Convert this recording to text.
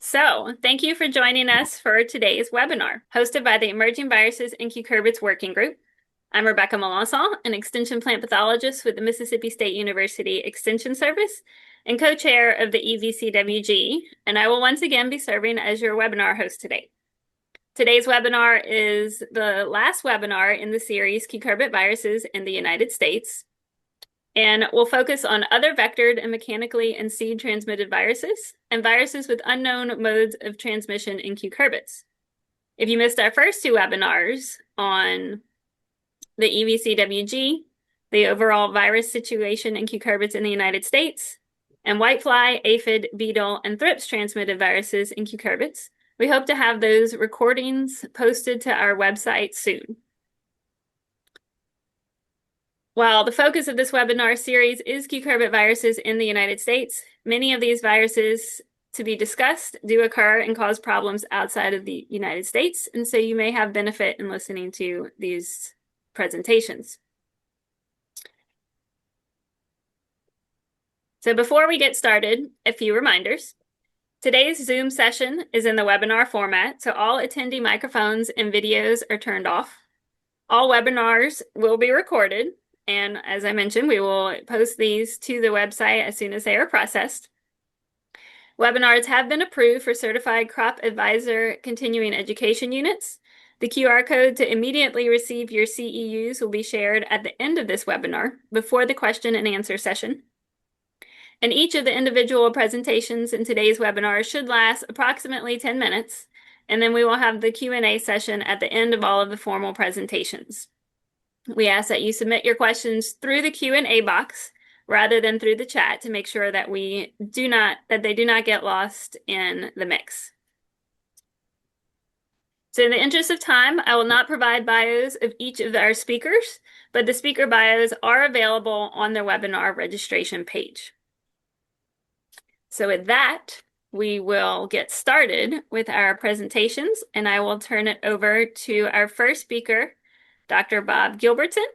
Thank you for joining us for today's webinar, hosted by the Emerging Viruses in Cucurbits Working Group. I'm Rebecca Melanson, an extension plant pathologist with the Mississippi State University Extension Service and co-chair of the EVCWG, and I will once again be serving as your webinar host today. Today's webinar is the last webinar in the series Cucurbit Viruses in the United States, and we'll focus on other vectored and mechanically and seed-transmitted viruses and viruses with unknown modes of transmission in cucurbits. If you missed our first two webinars on the EVCWG, the overall virus situation in cucurbits in the United States, and whitefly, aphid, beetle, and thrips transmitted viruses in cucurbits, we hope to have those recordings posted to our website soon. While the focus of this webinar series is cucurbit viruses in the United States, many of these viruses to be discussed do occur and cause problems outside of the United States, and so you may have benefit in listening to these presentations. So before we get started, a few reminders. Today's Zoom session is in the webinar format, so all attendee microphones and videos are turned off. All webinars will be recorded, and as I mentioned, we will post these to the website as soon as they are processed. Webinars have been approved for Certified Crop Advisor Continuing Education units. The QR code to immediately receive your CEUs will be shared at the end of this webinar before the question and answer session. And each of the individual presentations in today's webinar should last approximately 10 minutes, and then we will have the Q&A session at the end of all of the formal presentations. We ask that you submit your questions through the Q&A box rather than through the chat to make sure that they do not get lost in the mix. So in the interest of time, I will not provide bios of each of our speakers, but the speaker bios are available on their webinar registration page. So with that, we will get started with our presentations, and I will turn it over to our first speaker, Dr. Bob Gilbertson,